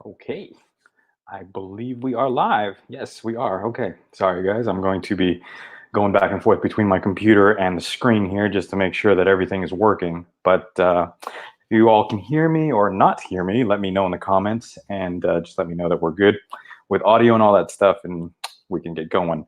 Okay, I believe we are live. Yes, we are. Okay, sorry guys. I'm going to be going back and forth between my computer and the screen here just to make sure that everything is working. But if you all can hear me or not hear me, let me know in the comments and just let me know that we're good with audio and all that stuff, and we can get going.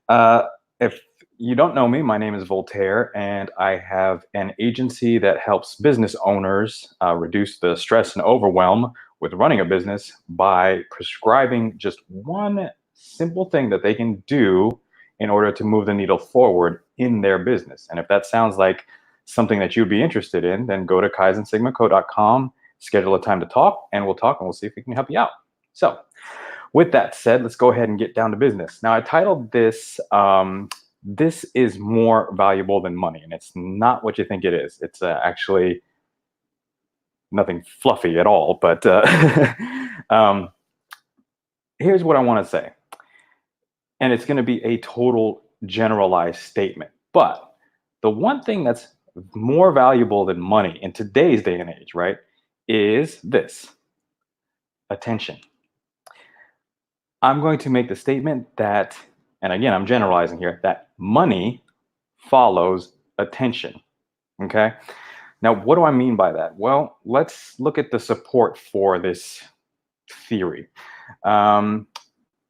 Uh, if you don't know me, my name is Voltaire, and I have an agency that helps business owners reduce the stress and overwhelm with running a business by prescribing just one simple thing that they can do in order to move the needle forward in their business. And if that sounds like something that you'd be interested in, then go to kaizensigmaco.com, schedule a time to talk, and we'll talk and we'll see if we can help you out. So, with that said, let's go ahead and get down to business. Now, I titled this, This is More Valuable Than Money, and it's not what you think it is. It's actually nothing fluffy at all, but um, here's what I want to say. And it's going to be a total generalized statement. But the one thing that's more valuable than money in today's day and age, right, is this: attention. I'm going to make the statement that, and again, I'm generalizing here, that money follows attention. Okay. Now, what do I mean by that? Well, let's look at the support for this theory. Um,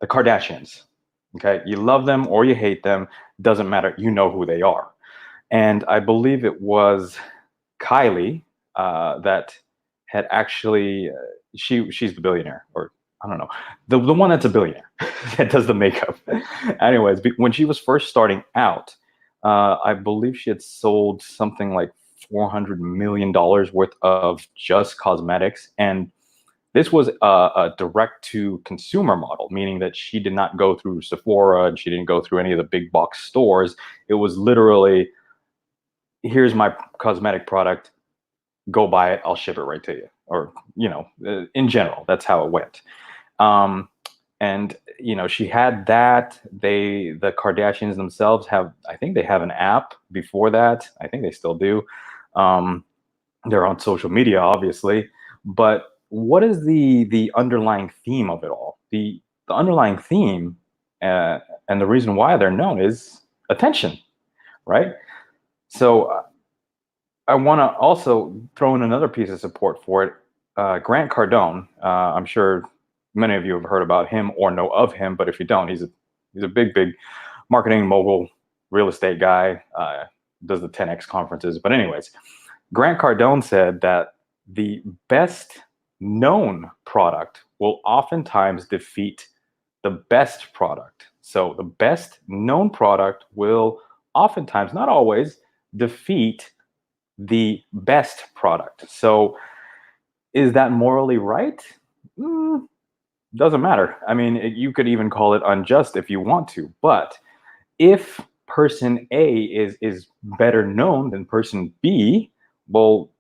the Kardashians. Okay. You love them or you hate them, doesn't matter. You know who they are. And I believe it was Kylie that had actually, she's the billionaire, or I don't know, the one that's a billionaire that does the makeup. Anyways, when she was first starting out, I believe she had sold something like $400 million worth of just cosmetics, and this was a direct to consumer model, meaning that she did not go through Sephora and she didn't go through any of the big box stores. It was literally, here's my cosmetic product, go buy it, I'll ship it right to you. Or, in general, that's how it went. Um, and she had that. The Kardashians themselves have, I think they have an app before that. I think they still do. Um, they're on social media, obviously. But what is the underlying theme of it all? The underlying theme, and the reason why they're known is attention, right? So I want to also throw in another piece of support for it. Grant Cardone. I'm sure many of you have heard about him or know of him, but if you don't, he's a big marketing mogul, real estate guy. Does the 10x conferences. But anyways, Grant Cardone said that the best known product will oftentimes defeat the best product. So the best known product will oftentimes, not always, defeat the best product. So is that morally right? Doesn't matter. I mean, you could even call it unjust if you want to. But if person A is better known than person B, well,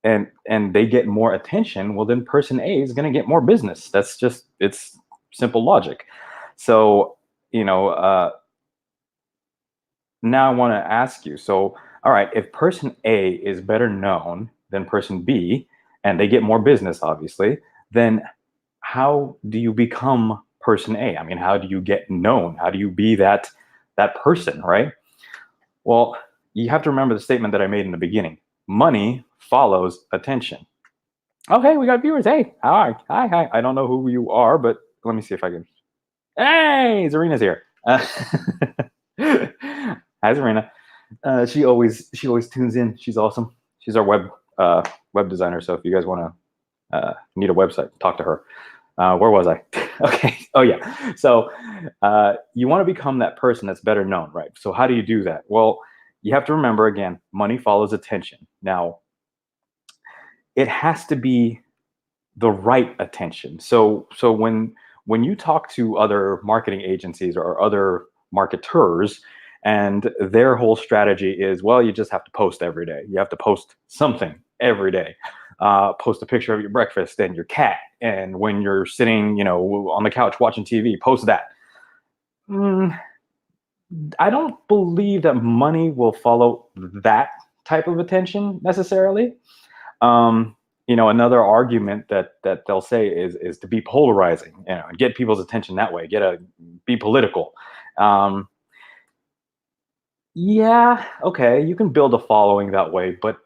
and they get more attention, well, then person A is going to get more business. That's just, it's simple logic. So, now I want to ask you, so, all right, if person A is better known than person B, and they get more business, obviously, then how do you become person A? I mean, how do you get known? How do you be that person, right? Well, you have to remember the statement that I made in the beginning. Money follows attention. Okay, we got viewers. Hey, hi, hi, hi. I don't know who you are, but let me see if I can. Hey, Zarina's here. Hi, Zarina. She always tunes in. She's awesome. She's our web designer. So if you guys want to need a website, talk to her. Where was I? Okay. Oh yeah. So you want to become that person that's better known, right? So how do you do that? Well, you have to remember, again, money follows attention. Now, it has to be the right attention. So when you talk to other marketing agencies or other marketers, and their whole strategy is, well, you just have to post every day. You have to post something every day. Post a picture of your breakfast and your cat, and when you're sitting, on the couch watching TV, post that. I don't believe that money will follow that type of attention necessarily. Um, another argument that they'll say is to be polarizing, and get people's attention that way, be political. Um, yeah, okay, you can build a following that way, but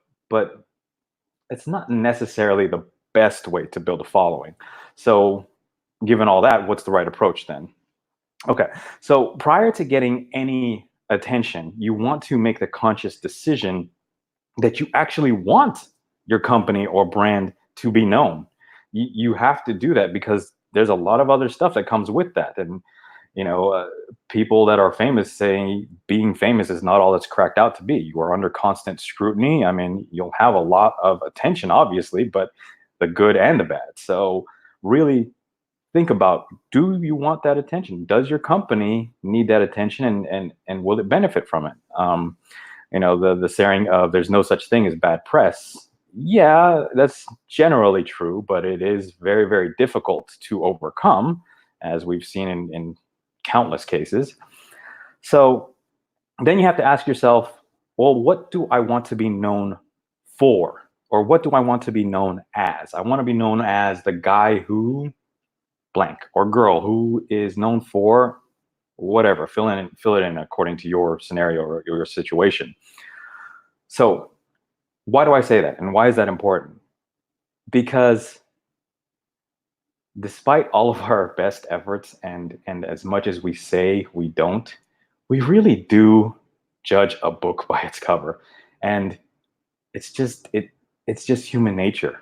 it's not necessarily the best way to build a following. So, given all that, what's the right approach then? Okay, so prior to getting any attention, you want to make the conscious decision that you actually want your company or brand to be known. You have to do that because there's a lot of other stuff that comes with that. And, you know, uh, people that are famous say being famous is not all it's cracked out to be. You are under constant scrutiny. I mean, you'll have a lot of attention, obviously, but the good and the bad. So, really think about, do you want that attention? Does your company need that attention, and will it benefit from it? The saying of there's no such thing as bad press. Yeah, that's generally true, but it is very, very difficult to overcome, as we've seen in countless cases. So then you have to ask yourself, well, what do I want to be known for? Or what do I want to be known as? I want to be known as the guy who blank, or girl who is known for whatever. Fill it in according to your scenario or your situation. So why do I say that? And why is that important? Because despite all of our best efforts, and as much as we say we don't, we really do judge a book by its cover. And it's just human nature.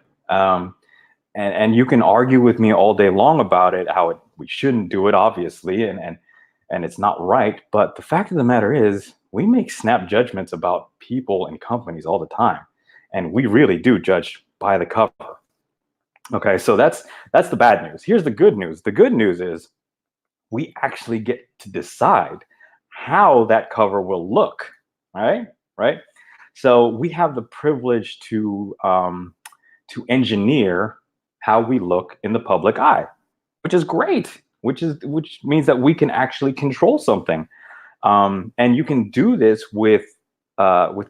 And you can argue with me all day long about it, we shouldn't do it, obviously, and it's not right. But the fact of the matter is, we make snap judgments about people and companies all the time, and we really do judge by the cover. Okay, so that's the bad news. Here's the good news. The good news is we actually get to decide how that cover will look. Right, right. So we have the privilege to engineer how we look in the public eye, which is great. Which means that we can actually control something, and you can do this with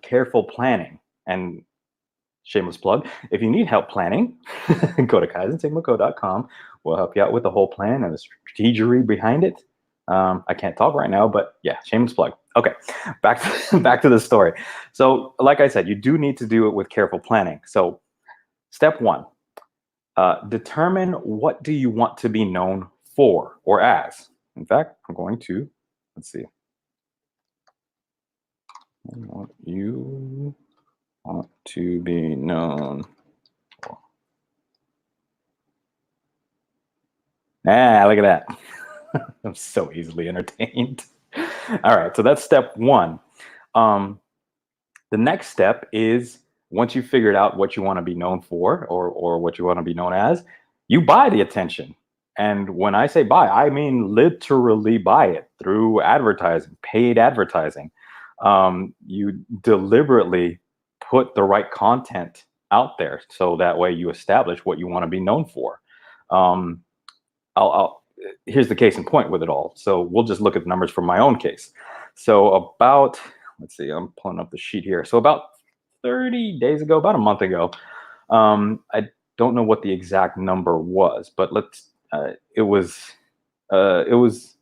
careful planning. And shameless plug, if you need help planning, go to kaizensigmaco.com. We'll help you out with the whole plan and the strategery behind it. I can't talk right now, but yeah, shameless plug. Okay, back to the story. So, like I said, you do need to do it with careful planning. So, step one, determine what do you want to be known for or as. In fact, I'm going to, let's see, what you want to be known for. Look at that. I'm so easily entertained. All right, so that's step one. The next step is, once you've figured out what you want to be known for, or what you want to be known as, you buy the attention. And when I say buy, I mean literally buy it through advertising, paid advertising. You deliberately put the right content out there, so that way you establish what you want to be known for. Um, Here's the case in point with it all. So we'll just look at the numbers from my own case. So let's see, I'm pulling up the sheet here. So about 30 days ago, about a month ago, I don't know what the exact number was, but it was, uh, it was,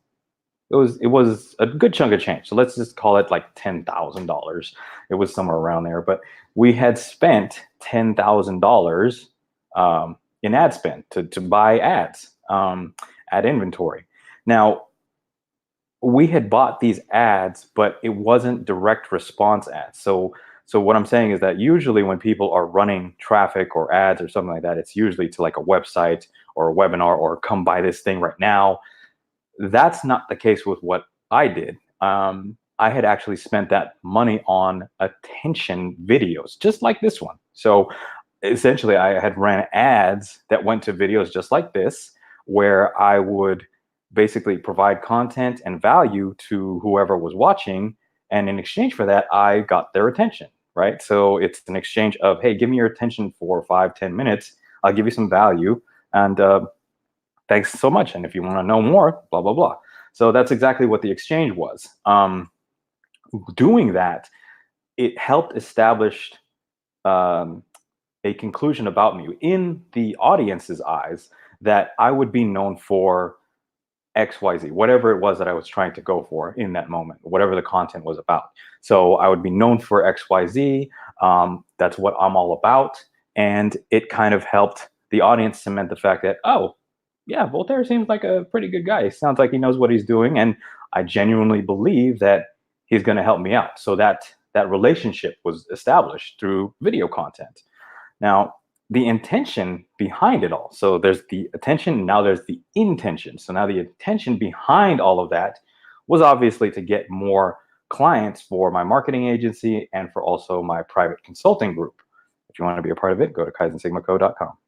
it was a good chunk of change. So let's just call it like $10,000. It was somewhere around there, but we had spent $10,000 in ad spend to buy ads, ad inventory. Now, we had bought these ads, but it wasn't direct response ads. So what I'm saying is that usually when people are running traffic or ads or something like that, it's usually to like a website or a webinar or come buy this thing right now. That's not the case with what I did. I had actually spent that money on attention videos, just like this one. So essentially, I had ran ads that went to videos just like this, where I would basically provide content and value to whoever was watching. And in exchange for that, I got their attention, right? So it's an exchange of, hey, give me your attention for 5-10 minutes. I'll give you some value. And thanks so much. And if you want to know more, blah, blah, blah. So that's exactly what the exchange was. Doing that, it helped establish um, a conclusion about me in the audience's eyes that I would be known for XYZ, whatever it was that I was trying to go for in that moment, whatever the content was about. So I would be known for XYZ. That's what I'm all about. And it kind of helped the audience cement the fact that, oh, yeah, Voltaire seems like a pretty good guy. It sounds like he knows what he's doing. And I genuinely believe that he's going to help me out. So that relationship was established through video content. Now, the intention behind it all. So there's the attention, now there's the intention. So now the intention behind all of that was obviously to get more clients for my marketing agency and for also my private consulting group. If you want to be a part of it, go to kaizensigmaco.com.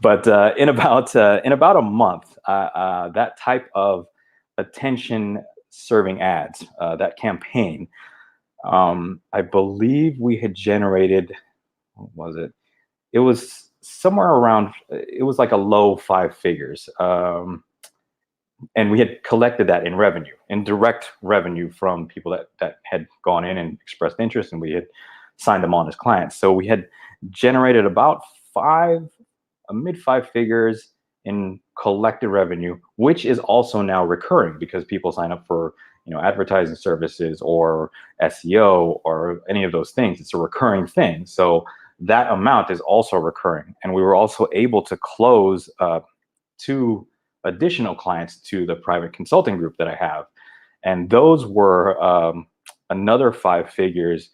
But in about a month, that type of attention serving ads, that campaign, I believe we had generated, what was it? It was somewhere around, it was like a low five figures. And we had collected that in revenue, in direct revenue from people that had gone in and expressed interest, and we had signed them on as clients. So we had generated about mid five figures in collected revenue, which is also now recurring because people sign up for advertising services or SEO or any of those things. It's a recurring thing. So that amount is also recurring. And we were also able to close 2 additional clients to the private consulting group that I have. And those were another 5 figures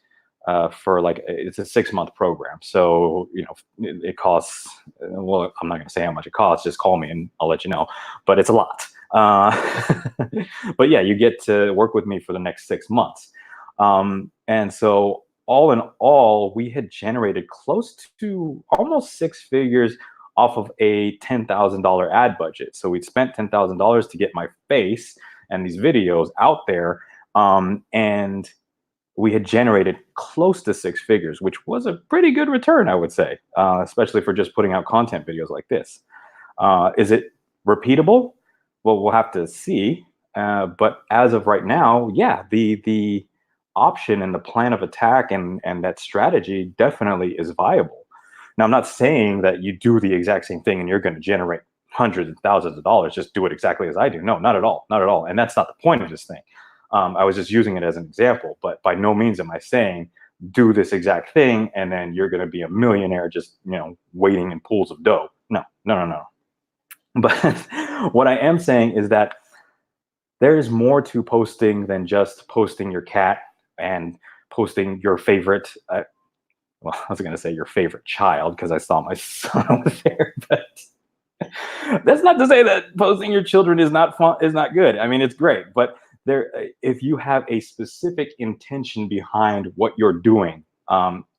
for it's a 6-month program. So, it costs, well, I'm not going to say how much it costs, just call me and I'll let you know, but it's a lot. But yeah, you get to work with me for the next 6 months. And so all in all, we had generated close to almost 6 figures off of a $10,000 ad budget. So we'd spent $10,000 to get my face and these videos out there. And we had generated close to 6 figures, which was a pretty good return, I would say, especially for just putting out content videos like this. Is it repeatable? Well, we'll have to see. But as of right now, yeah, the option and the plan of attack and that strategy definitely is viable. Now, I'm not saying that you do the exact same thing and you're going to generate hundreds of thousands of dollars. Just do it exactly as I do. No, not at all. Not at all. And that's not the point of this thing. I was just using it as an example, but by no means am I saying do this exact thing and then you're going to be a millionaire just, waiting in pools of dough. No. But what I am saying is that there's more to posting than just posting your cat and posting your favorite, well, I was going to say your favorite child because I saw my son over there, but that's not to say that posting your children is not fun, is not good. I mean, it's great, but if you have a specific intention behind what you're doing,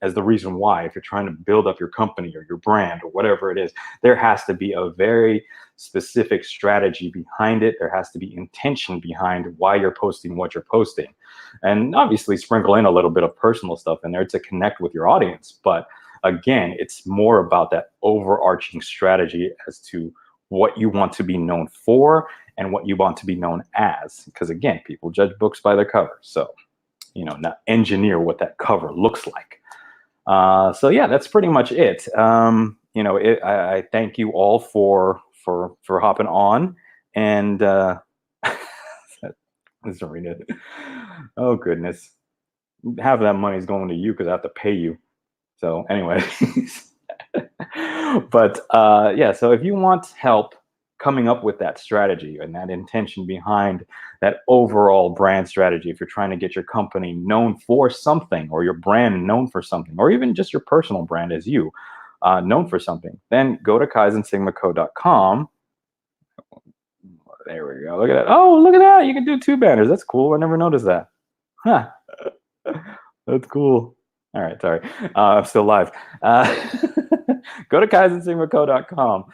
as the reason why, if you're trying to build up your company or your brand or whatever it is, there has to be a very specific strategy behind it. There has to be intention behind why you're posting what you're posting. And obviously sprinkle in a little bit of personal stuff in there to connect with your audience. But again, it's more about that overarching strategy as to what you want to be known for and what you want to be known as. Because again, people judge books by their cover. So, now engineer what that cover looks like. So yeah, that's pretty much it. I thank you all for hopping on, and Serena, oh goodness, half of that money is going to you because I have to pay you. So anyway, but yeah, so if you want help coming up with that strategy and that intention behind that overall brand strategy, if you're trying to get your company known for something or your brand known for something, or even just your personal brand as you known for something, then go to kaizensigmaco.com. There we go. Look at that. Oh, look at that. You can do 2 banners. That's cool. I never noticed that. Huh. That's cool. All right. Sorry. I'm still live. Go to kaizensigmaco.com.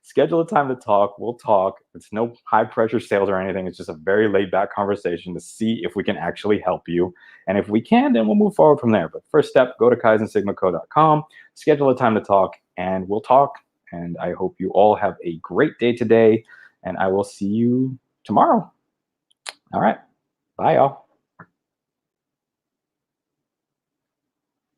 Schedule a time to talk. We'll talk. It's no high pressure sales or anything. It's just a very laid back conversation to see if we can actually help you. And if we can, then we'll move forward from there. But first step, go to kaizensigmaco.com, schedule a time to talk, and we'll talk. And I hope you all have a great day today. And I will see you tomorrow. All right. Bye, y'all.